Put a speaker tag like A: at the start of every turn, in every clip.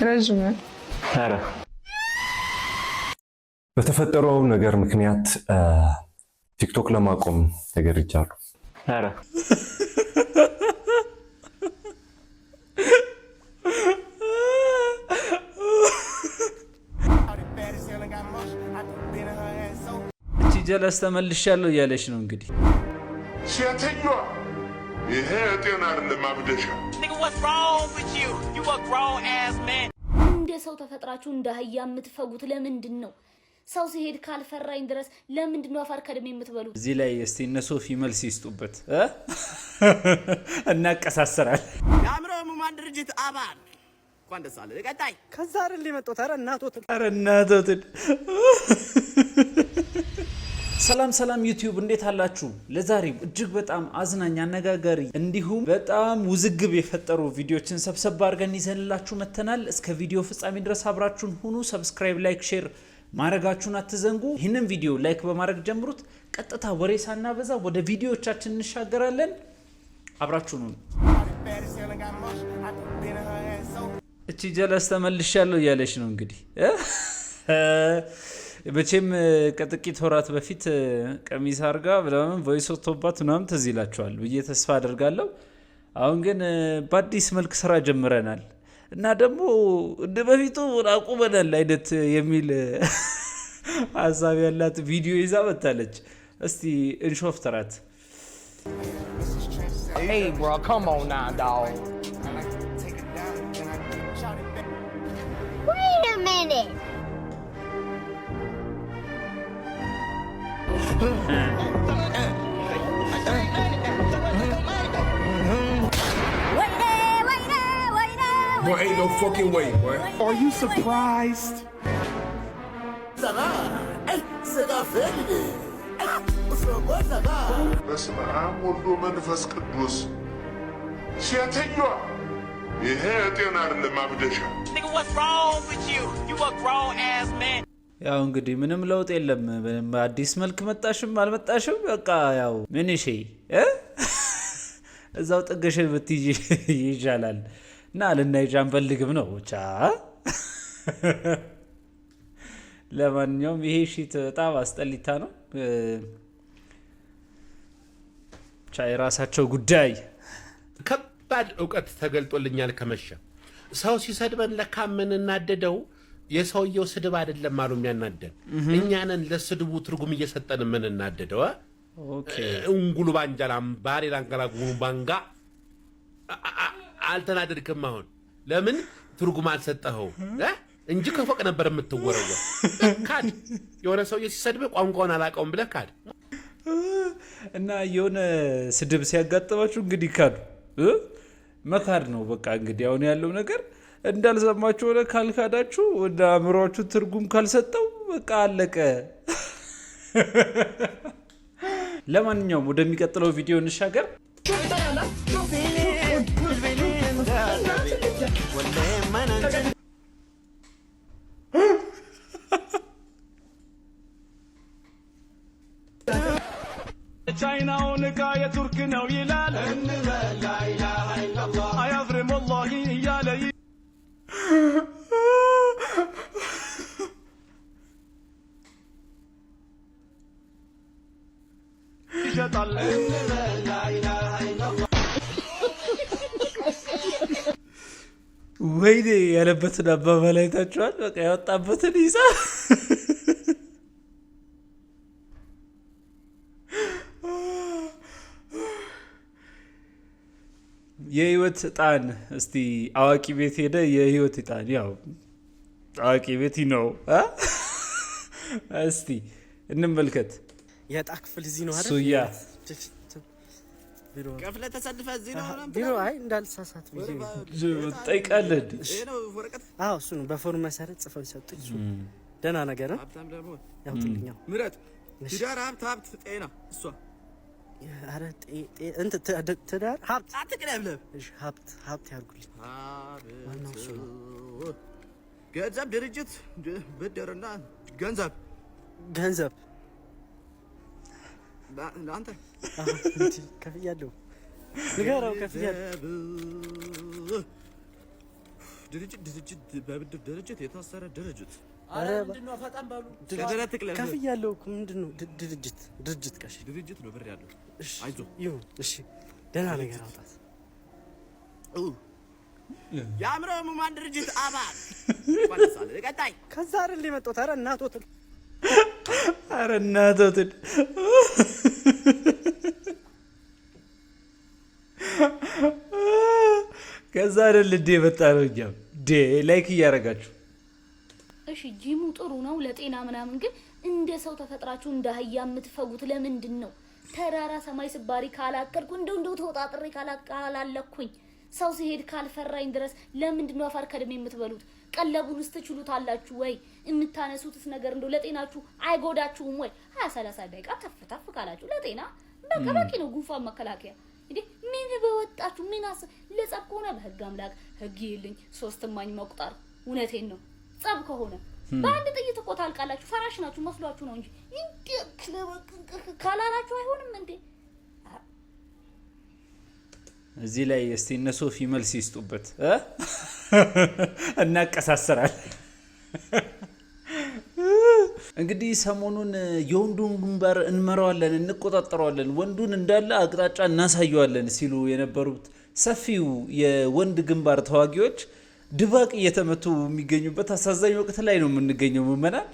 A: ረጅም ነው።
B: ኧረ በተፈጠረው ነገር ምክንያት ቲክቶክ ለማቆም ተገድጃለሁ። ኧረ
C: እቺ ጀለስ ተመልሻለሁ እያለች ነው እንግዲህ።
D: ሴትዮ ይሄ ጤና አይደለም አብደሻ።
E: እንደ ሰው ተፈጥራችሁ እንደ አህያ የምትፈጉት ለምንድን ነው? ሰው ሲሄድ ካልፈራኝ ድረስ ለምንድን ነው አፋር ከደም የምትበሉት?
C: እዚህ ላይ እስቲ እነ ሶፊ መልስ ይስጡበት እናቀሳሰራል።
F: የአእምሮ ህሙማን ድርጅት አባል እንኳን ደስ አለ። ቀጣይ
G: ከዛ አይደል የመጣሁት? ኧረ
C: እናቶት ሰላም ሰላም ዩቲዩብ እንዴት አላችሁ? ለዛሬው እጅግ በጣም አዝናኝ አነጋጋሪ እንዲሁም በጣም ውዝግብ የፈጠሩ ቪዲዮችን ሰብሰብ አድርገን ይዘንላችሁ መተናል። እስከ ቪዲዮ ፍጻሜ ድረስ አብራችሁን ሁኑ። ሰብስክራይብ፣ ላይክ፣ ሼር ማድረጋችሁን አትዘንጉ። ይህንን ቪዲዮ ላይክ በማድረግ ጀምሩት። ቀጥታ ወሬ ሳናበዛ ወደ ቪዲዮቻችን እንሻገራለን። አብራችሁን ሁኑ። እቺ ጀለስ ተመልሻለሁ እያለች ነው እንግዲህ። በቼም ከጥቂት ወራት በፊት ቀሚስ አርጋ ብለውም ቮይስ ወጥቶባት ምናምን ትዝ ይላችኋል ብዬ ተስፋ አደርጋለሁ። አሁን ግን በአዲስ መልክ ስራ ጀምረናል እና ደግሞ እንደ በፊቱ አቁመናል አይነት የሚል ሀሳብ ያላት ቪዲዮ ይዛ መጣለች። እስቲ እንሾፍተራት።
H: Hey bro, come on now, dog.
I: Wait a minute.
D: Boy, ain't no fucking way, boy.
F: Are you surprised?
D: በስመ አብ ወልድ መንፈስ ቅዱስ። ሴትዮ ይሄ ጤና አይደለም አብደሻ።
C: ያው እንግዲህ ምንም ለውጥ የለም። በአዲስ መልክ መጣሽም አልመጣሽም በቃ ያው ምንሽ እዛው ጥገሽን ብትይጂ ይሻላል እና ልናይሽ አንፈልግም ነው ብቻ። ለማንኛውም ይሄ ሺት በጣም አስጠሊታ ነው። ብቻ የራሳቸው ጉዳይ።
J: ከባድ እውቀት ተገልጦልኛል ከመሸ። ሰው ሲሰድበን ለካ የምንናደደው የሰውየው ስድብ አይደለም አሉ የሚያናደን እኛንን ለስድቡ ትርጉም እየሰጠን የምንናደደው።
C: ኦኬ
J: እንጉሉ ባንጃላም ባሬ ላንጋላ ጉኑ ባንጋ አልተናደድክም። አሁን ለምን ትርጉም አልሰጠኸው እንጂ ከፎቅ ነበር የምትወረወር። ካድ የሆነ ሰውዬ ሲሰድብ ቋንቋውን አላውቀውም ብለህ ካድ
C: እና የሆነ ስድብ ሲያጋጥማችሁ እንግዲህ ካዱ መካድ ነው በቃ። እንግዲህ አሁን ያለው ነገር እንዳልሰማችሁ ሆነ። ካልካዳችሁ ወደ አእምሯችሁ ትርጉም ካልሰጠው በቃ አለቀ። ለማንኛውም ወደሚቀጥለው ቪዲዮ እንሻገር። ቻይናውን እቃ የቱርክ ነው ይላል አያፍርም ወላሂ እያለ ይሸጣል። ወይኔ ያለበትን አባባል አይታችኋል? በቃ ያወጣበትን ይዛ የህይወት እጣን። እስቲ አዋቂ ቤት ሄደ የህይወት እጣን ያው አዋቂ ቤት ነው። እስቲ እንመልከት።
G: የዕጣ ክፍል እዚህ ነው አይደል?
C: ሱያ
F: ከፍለ ተሰልፈ እዚህ ነው ነው
G: ቢሮ። አይ እንዳልሳሳት ብዬ
C: ጠይቃለህ።
G: አዎ እሱ ነው በፎርም መሰረት ጽፈው ይሰጡኝ። እሱ ደህና ነገር ነው።
F: ሀብታም ደግሞ
G: ያውጥልኛው
F: ምረጥ። ትዳር ሀብት ጤና እሷ
G: አረ እንት ትዳር ሀብት
F: አትቅለብለብ።
G: እሺ ሀብት ያርጉልኝ። ዋናው እሱ ነው።
F: ገንዘብ ድርጅት ብድርና ገንዘብ ለአንተ
G: ከፍያለሁ። ንገረው ከፍያለሁ።
F: ድርጅት በብድር ድርጅት የታሰረ ድርጅት
G: አረ
F: ምንድነው? ፈጣን ባሉ
G: ከፍ ያለው ምንድነው? ድርጅት ቀሽ
F: ድርጅት ነው ብር ያለው። አይዞ
G: ይሁን እሺ፣ ደህና ነገር አውጣት።
F: የአእምሮ ህሙማን ድርጅት አባል ወለሳለ ቀጣይ
G: ከዛ አይደል የመጣው? ኧረ እናቶትን
C: ከዛ አይደል እንደ የመጣ ነው። እኛም ላይክ እያደረጋችሁ
E: እሺ። ጂሙ ጥሩ ነው ለጤና ምናምን፣ ግን እንደ ሰው ተፈጥራችሁ እንደ አህያ የምትፈጉት ለምንድን ነው? ተራራ ሰማይ ስባሪ ካላከልኩ እንደው ተወጣጥሬ ካላለኩኝ ሰው ሲሄድ ካልፈራኝ ድረስ ለምንድን ነው አፋር ከደም የምትበሉት? ቀለቡንስ ትችሉታላችሁ ወይ? የምታነሱትስ ነገር እንደው ለጤናችሁ አይጎዳችሁም ወይ? 20-30 ደቂቃ ተፍተፍ ካላችሁ ለጤና በቂ ነው። ጉንፋን መከላከያ እንዴ ምን በወጣችሁ ምን ለጸብ ከሆነ በህግ አምላክ ህግ ይልኝ 3 ማኝ መቁጠር። እውነቴን ነው። ጸብ ከሆነ በአንድ ጥይት እኮ ታልቃላችሁ። ፈራሽ ናችሁ መስሏችሁ ነው እንጂ እንዴ ካላላችሁ አይሆንም እንዴ።
C: እዚህ ላይ እስቲ እነ ሶፊ መልስ ይስጡበት እናቀሳሰራል። እንግዲህ ሰሞኑን የወንዱን ግንባር እንመራዋለን፣ እንቆጣጠረዋለን፣ ወንዱን እንዳለ አቅጣጫ እናሳየዋለን ሲሉ የነበሩት ሰፊው የወንድ ግንባር ተዋጊዎች ድባቅ እየተመቱ የሚገኙበት አሳዛኝ ወቅት ላይ ነው የምንገኘው። ምመናል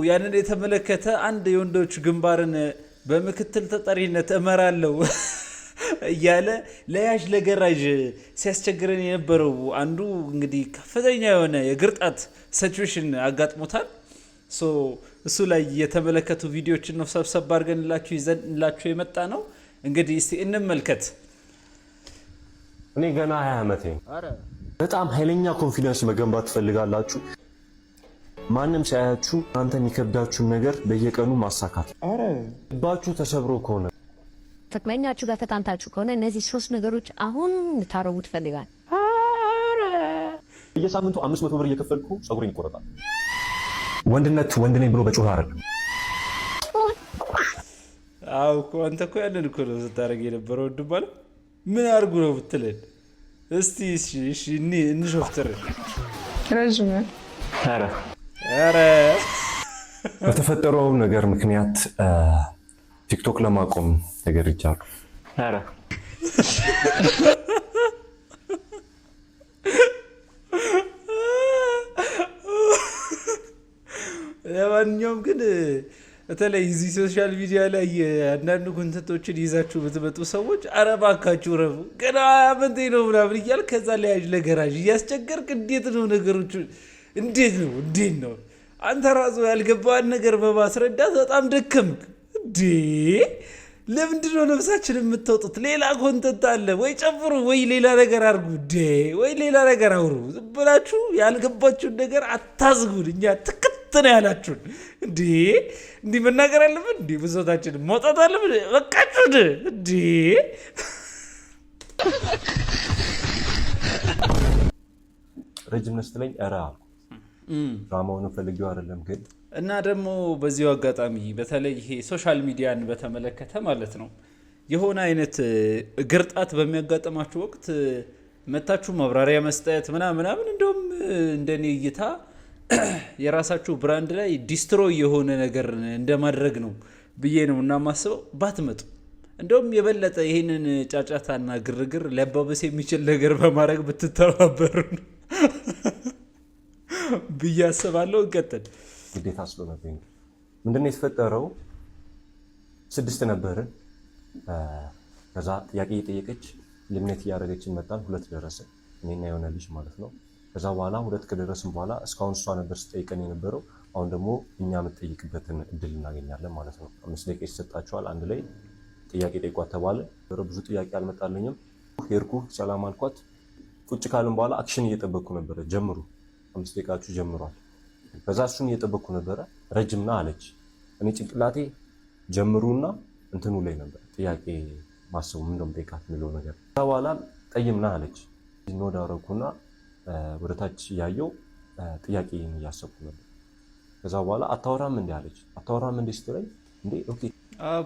C: ያንን የተመለከተ አንድ የወንዶች ግንባርን በምክትል ተጠሪነት እመራለሁ እያለ ለያዥ ለገራዥ ሲያስቸግረን የነበረው አንዱ እንግዲህ ከፍተኛ የሆነ የግርጣት ሲቹዌሽን አጋጥሞታል። እሱ ላይ የተመለከቱ ቪዲዮዎችን ነው ሰብሰብ አድርገንላችሁ ይዘንላችሁ የመጣ ነው። እንግዲህ እስቲ እንመልከት።
B: እኔ ገና 20 ዓመቴ በጣም ኃይለኛ ኮንፊደንስ መገንባት ትፈልጋላችሁ። ማንም ሳያችሁ እናንተ የሚከብዳችሁን ነገር በየቀኑ ማሳካት። ልባችሁ ተሰብሮ ከሆነ
A: ፍቅረኛችሁ ጋር ተጣልታችሁ ከሆነ እነዚህ 3 ነገሮች አሁን ልታረጉ ትፈልጋል።
B: በየሳምንቱ 500 ብር እየከፈልኩ ጸጉሬን ይቆረጣል። ወንድነት ወንድ ነኝ ብሎ በጮህ አይደለም።
C: አው እኮ አንተ እኮ ያንን እኮ ነው ስታረግ የነበረው። ወንድ ማለት ምን አርጉ ነው ብትለን እስቲ እሺ እንሾፍተር
H: ረጅም
C: አረ
B: በተፈጠረው ነገር ምክንያት ቲክቶክ ለማቆም ተገርጃለሁ። አረ
C: ለማንኛውም ግን በተለይ እዚህ ሶሻል ሚዲያ ላይ አንዳንድ ኮንተንቶችን ይዛችሁ ብትመጡ ሰዎች አረ እባካችሁ ረፉ። ገና አመንቴ ነው ምናምን እያል ከዛ ለያዥ ለገራዥ እያስቸገርክ እንዴት ነው ነገሮቹ? እንዴት ነው አንተ ራሱ ያልገባን ነገር በማስረዳት በጣም ደከምክ እንዴ? ለምንድን ነው ነፍሳችን የምትወጡት? ሌላ ኮንተንት አለ ወይ? ጨፍሩ ወይ ሌላ ነገር አድርጉ ወይ ሌላ ነገር አውሩ። ዝም ብላችሁ ያልገባችሁን ነገር አታዝጉን። እኛ ትክክል ያላችሁን እንዲህ መናገር አለብን። እንዲህ ብሶታችን መውጣት አለብን። በቃችሁን እንዴ!
B: ረጅም ነስትለኝ አራ ድራማውን ፈልጌው አይደለም ግን
C: እና ደግሞ በዚሁ አጋጣሚ በተለይ ይሄ ሶሻል ሚዲያን በተመለከተ ማለት ነው የሆነ አይነት ግርጣት በሚያጋጥማችሁ ወቅት መታችሁ ማብራሪያ መስጠት ምናምን እንደውም እንደኔ እይታ የራሳችሁ ብራንድ ላይ ዲስትሮይ የሆነ ነገር እንደማድረግ ነው ብዬ ነው እና ማስበው። ባትመጡ እንደውም የበለጠ ይሄንን ጫጫታና ግርግር ሊያባብስ የሚችል ነገር በማድረግ ብትተባበሩ ብዬ አስባለሁ። እንቀጥል።
B: ግዴታ ስለሆነብኝ ምንድነው የተፈጠረው? 6 ነበርን። ከዛ ጥያቄ እየጠየቀች ልምነት እያደረገችን መጣን። 2 ደረሰ፣ እኔና የሆነ ልጅ ማለት ነው። ከዛ በኋላ 2 ከደረስን በኋላ እስካሁን እሷ ነበር ስጠይቀን የነበረው። አሁን ደግሞ እኛ የምትጠይቅበትን እድል እናገኛለን ማለት ነው። 5 ደቂቃ ይሰጣችኋል። አንድ ላይ ጥያቄ ጠይቋት ተባለ። ብዙ ጥያቄ አልመጣልኝም። ሄድኩ፣ ሰላም አልኳት። ቁጭ ካልን በኋላ አክሽን እየጠበቅኩ ነበረ። ጀምሩ፣ 5 ደቂቃችሁ ጀምሯል። ከዛ እሱን እየጠበቅኩ ነበረ። ረጅምና አለች። እኔ ጭንቅላቴ ጀምሩና እንትኑ ላይ ነበር ጥያቄ ማሰቡ ምን እንደምጠይቃት የሚለው ነገር። ከዛ በኋላ ጠይምና አለች። ኖድ አደረኩና ወደ ታች ያየው ጥያቄ እያሰብኩ ነበር። ከዛ በኋላ አታወራም እንዴ አለች። አታወራም እንዴ ስትለኝ እንዴ ኦኬ።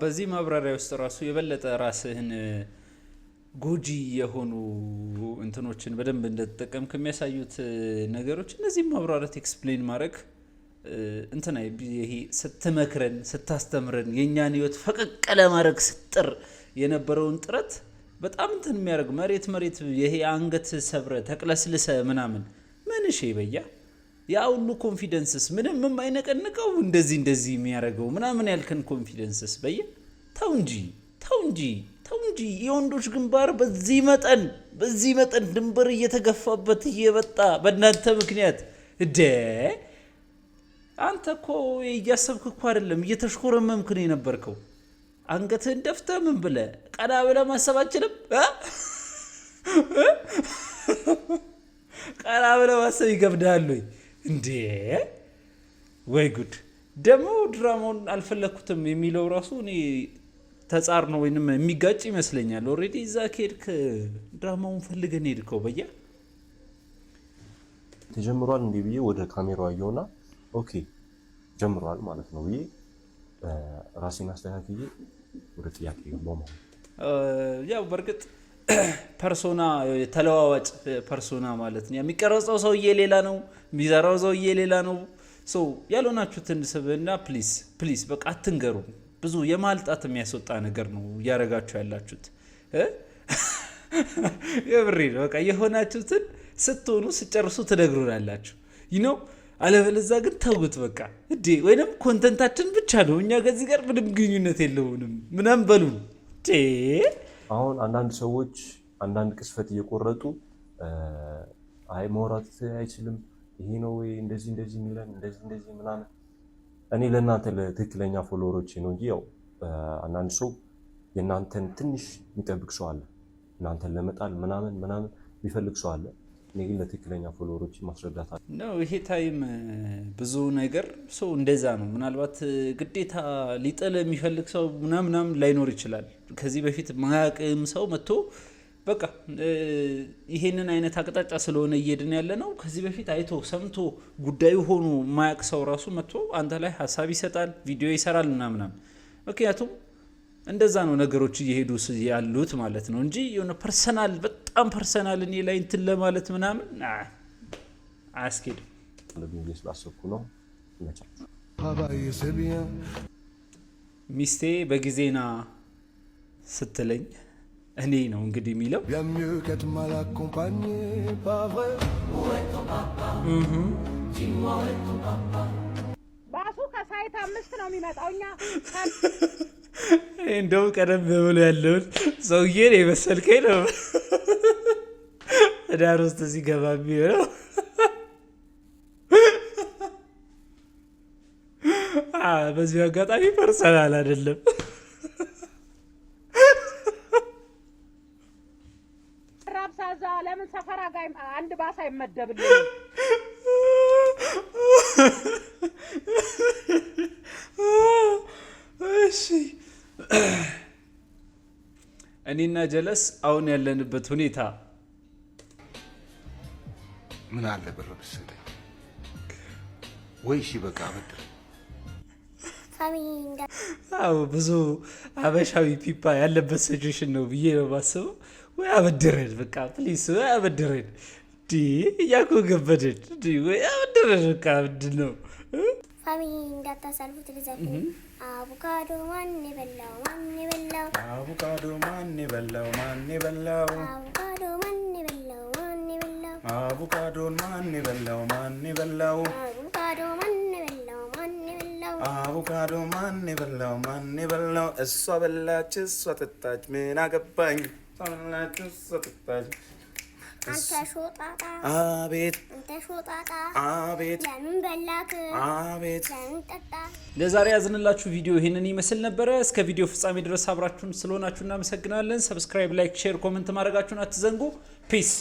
C: በዚህ ማብራሪያ ውስጥ ራሱ የበለጠ ራስህን ጎጂ የሆኑ እንትኖችን በደንብ እንደተጠቀምክ የሚያሳዩት ነገሮች እነዚህም ማብራራት ኤክስፕሌን ማድረግ እንትና ይሄ ስትመክረን ስታስተምረን የኛን ህይወት ፈቀቀለ ማድረግ ስትጥር የነበረውን ጥረት በጣም እንትን የሚያደርግ መሬት ይሄ አንገት ሰብረ ተቅለስልሰ ምናምን ምን እሺ በያ ያ ሁሉ ኮንፊደንስስ ምንም የማይነቀንቀው እንደዚህ የሚያደርገው ምናምን ያልከን ኮንፊደንስስ በየ ተው እንጂ የወንዶች ግንባር በዚህ መጠን ድንበር እየተገፋበት እየበጣ በእናንተ ምክንያት አንተ እኮ እያሰብክ እኮ አይደለም እየተሽኮረመምክ ነው የነበርከው አንገትህን ደፍተህ ምን ብለህ ቀና ብለህ ማሰብ አትችልም ቀና ብለህ ማሰብ ይገብዳል እንዴ ወይ ጉድ ደግሞ ድራማውን አልፈለኩትም የሚለው ራሱ እኔ ተጻር ነው ወይንም የሚጋጭ ይመስለኛል ኦሬዲ እዛ ከሄድክ ድራማውን ፈልገን ሄድከው በያ
B: ተጀምሯል እንዴ ብዬ ወደ ካሜራው አየውና ኦኬ ጀምሯል ማለት ነው ብዬ ራሴን አስተካክዬ ወደ ጥያቄ ገባሁ ማለት
C: ያው በርግጥ ፐርሶና ተለዋዋጭ ፐርሶና ማለት ነው የሚቀረጸው ሰውዬ ሌላ ነው የሚዘራው ሰውዬ ሌላ ነው ሶ ያልሆናችሁትን ስብና ፕሊዝ በቃ አትንገሩ ብዙ የማልጣት የሚያስወጣ ነገር ነው ያረጋችሁ ያላችሁት የብሬ ነው በቃ የሆናችሁትን ስትሆኑ ስጨርሱ ትነግሩናላችሁ አለበለዚያ ግን ተውት በቃ እንዴ ወይንም ኮንተንታችን ብቻ ነው እኛ ከዚህ ጋር ምንም ግንኙነት የለውም ምንም በሉን
B: አሁን አንዳንድ ሰዎች አንዳንድ ቅስፈት እየቆረጡ አይ ማውራት አይችልም ይሄ ነው ወይ እንደዚህ ሚለን እንደዚህ ምናምን እኔ ለእናንተ ለትክክለኛ ፎሎወሮቼ ነው እንጂ ያው አንዳንድ ሰው የእናንተን ትንሽ የሚጠብቅ ሰው አለ እናንተን ለመጣል ምናምን ቢፈልግ ሰው አለ እኔ ግን ለትክክለኛ ፎሎወሮቼ ማስረዳት አለ
C: ነው ይሄ ታይም ብዙ ነገር ሰው እንደዛ ነው ምናልባት ግዴታ ሊጠለ የሚፈልግ ሰው ምናምን ላይኖር ይችላል ከዚህ በፊት ማያቅም ሰው መጥቶ በቃ ይሄንን አይነት አቅጣጫ ስለሆነ እየድን ያለ ነው ከዚህ በፊት አይቶ ሰምቶ ጉዳዩ ሆኖ ማያቅ ሰው ራሱ መጥቶ አንተ ላይ ሐሳብ ይሰጣል ቪዲዮ ይሰራል ምናምን ምክንያቱም እንደዛ ነው ነገሮች እየሄዱ ያሉት ማለት ነው እንጂ የሆነ ፐርሰናል በጣም ፐርሰናል እኔ ላይ እንትን ለማለት ምናምን አያስኬድም
B: ለምን ስላሰብኩ ነው
C: ሚስቴ በጊዜና ስትለኝ እኔ ነው እንግዲህ የሚለው
I: ባሱ ከሳይት 5 ነው የሚመጣው እኛ
C: እንደው ቀደም ብሎ ያለውን ሰውዬ ነው የመሰልከኝ ነው ዳር ውስጥ ሲገባ የሚሆነው በዚህ አጋጣሚ ፐርሰናል አይደለም
I: ራብሳዛ ለምን ሰፈራ ጋር አንድ ባሳ ይመደብልኝ
C: እሺ እኔና ጀለስ አሁን ያለንበት ሁኔታ
J: ምን አለ ብር ብትሰጠኝ ወይ እሺ በቃ አበድር
C: አዎ ብዙ አበሻዊ ፒፓ ያለበት ሲቹዌሽን ነው ብዬ ነው ማስበው ወይ አበድረን በቃ ፕሊስ ወይ አበድረን እያኮ ገበደን ወይ አበድረን በቃ ምንድን ነው
K: ፋሚሊ እንዳታሳልፉት ልዘፍን አቮካዶ ማን በላው
L: አቮካዶ ማን በላው
K: አቮካዶ ማን በላው
L: አቮካዶን ማን በላው አቮካዶ ማን በላው እሷ በላች እሷ ጠጣች ምን አገባኝ በላች እሷ ጠጣች
K: አንተ ሾጣጣ
L: አቤት
K: አንተ ሾጣጣ
L: አቤት
K: ለምን በላክ
L: አቤት
K: ለምን ጠጣ
C: ለዛሬ ያዝንላችሁ ቪዲዮ ይሄንን ይመስል ነበር እስከ ቪዲዮ ፍጻሜ ድረስ አብራችሁን ስለሆናችሁ እናመሰግናለን ሰብስክራይብ ላይክ ሼር ኮሜንት ማድረጋችሁን አትዘንጉ ፒስ